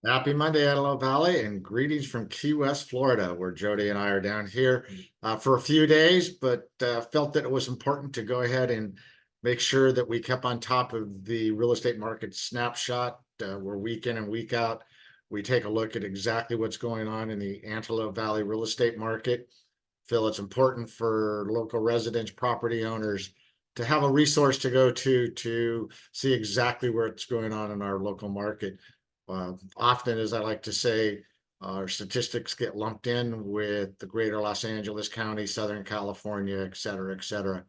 Happy Monday, Antelope Valley, and greetings from Key West, Florida, where Jody and I are down here for a few days, but felt that it was important to go ahead and make sure that we kept on top of the real estate market snapshot, where week in and week out, we take a look at exactly what's going on in the Antelope Valley real estate market. Feel it's important for local residents, property owners to have a resource to go to see exactly what's going on in our local market. Often, as I like to say, our statistics get lumped in with the greater Los Angeles County, Southern California, et cetera, et cetera.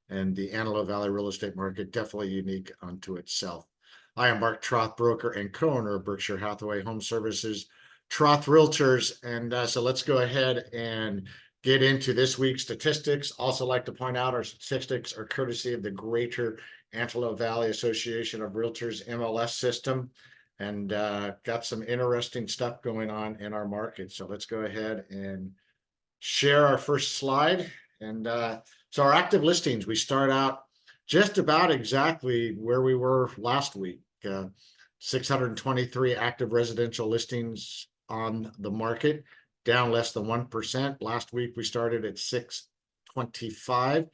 And the Antelope Valley real estate market definitely unique unto itself. I am Mark Troth, broker and co-owner of Berkshire Hathaway Home Services, Troth Realtors. And so let's go ahead and get into this week's statistics. Also like to point out our statistics are courtesy of the Greater Antelope Valley Association of Realtors MLS system, and got some interesting stuff going on in our market. So let's go ahead and share our first slide. And so our active listings, we start out just about exactly where we were last week. 623 active residential listings on the market, down less than 1%. Last week we started at 625.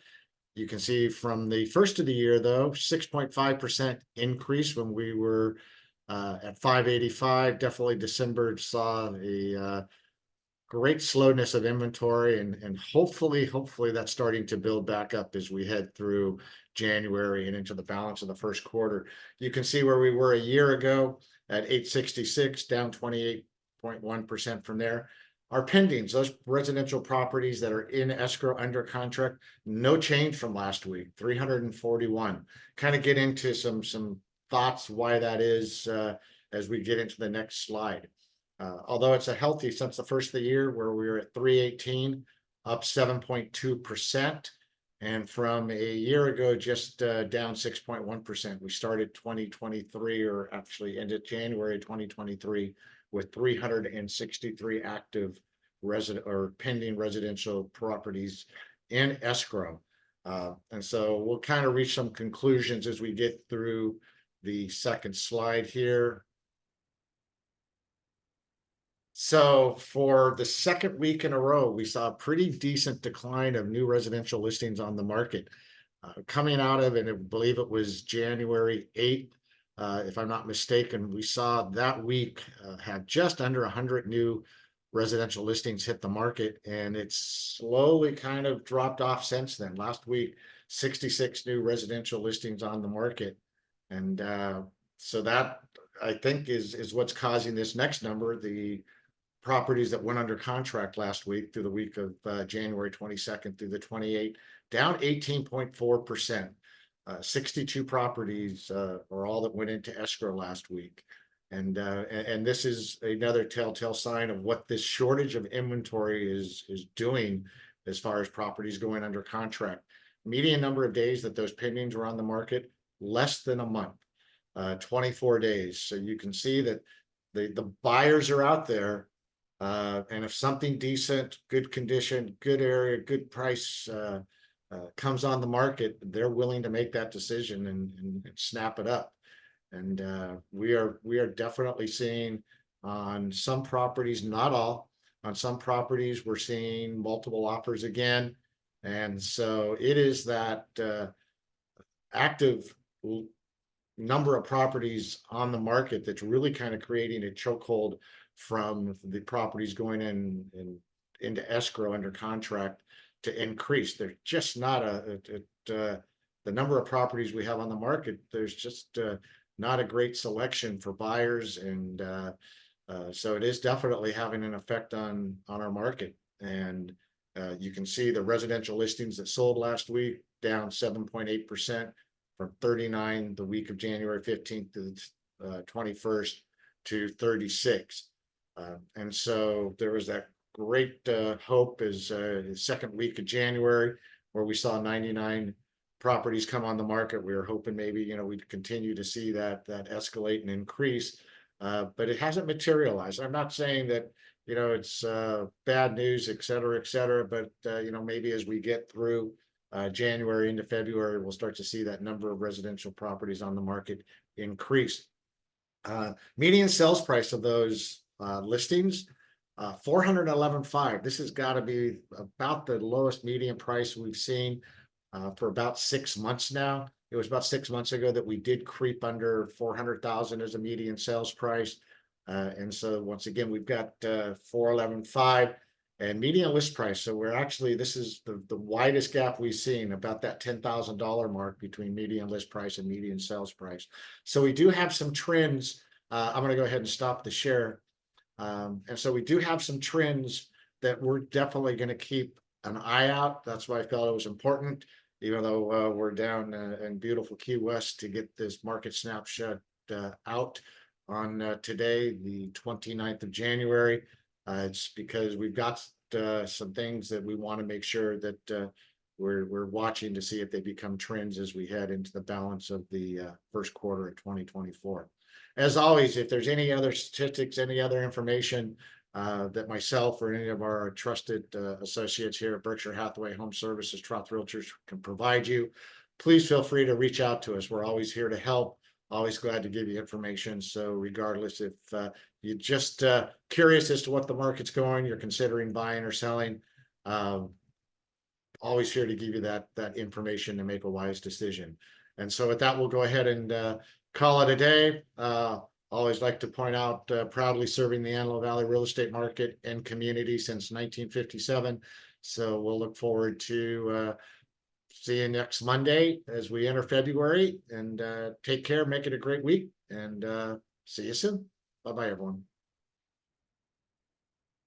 You can see from the first of the year, though, 6.5% increase when we were at 585. Definitely December saw a great slowness of inventory, and hopefully that's starting to build back up as we head through January and into the balance of the first quarter. You can see where we were a year ago at 866, down 28.1% from there. Our pendings, those residential properties that are in escrow under contract, no change from last week, 341. Kind of get into some thoughts why that is as we get into the next slide. Although it's a healthy since the first of the year, where we were at 318, up 7.2%. And from a year ago, just down 6.1%. We started 2023, or actually ended January 2023, with 363 active resident or pending residential properties in escrow. And so we'll kind of reach some conclusions as we get through the second slide here. So for the second week in a row, we saw a pretty decent decline of new residential listings on the market. Coming out of, and I believe it was January 8th, if I'm not mistaken, we saw that week have just under 100 new residential listings hit the market, and it's slowly kind of dropped off since then. Last week, 66 new residential listings on the market. And so that, I think, is what's causing this next number. The properties that went under contract last week through the week of January 22nd through the 28th, down 18.4%. 62 properties are all that went into escrow last week. And this is another telltale sign of what this shortage of inventory is doing as far as properties going under contract. Median number of days that those pendings were on the market, less than a month, 24 days. So you can see that the buyers are out there. And if something decent, good condition, good area, good price comes on the market, they're willing to make that decision and snap it up. And we are definitely seeing on some properties, not all, on some properties, we're seeing multiple offers again. And so it is that active number of properties on the market that's really kind of creating a chokehold from the properties going into escrow under contract to increase. There's just not the number of properties we have on the market. There's just not a great selection for buyers, and so it is definitely having an effect on our market. And you can see the residential listings that sold last week down 7.8% from 39 the week of January 15th to the 21st to 36. And so there was that great hope as the second week of January, where we saw 99 properties come on the market. We were hoping maybe we'd continue to see that escalate and increase, but it hasn't materialized. I'm not saying that it's bad news, et cetera, but maybe as we get through January into February, we'll start to see that number of residential properties on the market increase. Median sales price of those listings, 411.5. This has got to be about the lowest median price we've seen for about 6 months now. It was about 6 months ago that we did creep under 400,000 as a median sales price. And so once again, we've got 411.5 and median list price. So we're actually, this is the widest gap we've seen, about that $10,000 mark between median list price and median sales price. So we do have some trends. I'm going to go ahead and stop the share. And so we do have some trends that we're definitely going to keep an eye out. That's why I felt it was important, even though we're down in beautiful Key West, to get this market snapshot out on today, the 29th of January. It's because we've got some things that we want to make sure that we're watching to see if they become trends as we head into the balance of the first quarter of 2024. As always, if there's any other statistics, any other information that myself or any of our trusted associates here at Berkshire Hathaway HomeServices, Troth Realtors can provide you, please feel free to reach out to us. We're always here to help. Always glad to give you information. So regardless, if you're just curious as to what the market's going, you're considering buying or selling, always here to give you that information to make a wise decision. And so with that, we'll go ahead and call it a day. Always like to point out, proudly serving the Antelope Valley real estate market and community since 1957. So we'll look forward to see you next Monday as we enter February, and take care. Make it a great week, and see you soon. Bye-bye, everyone.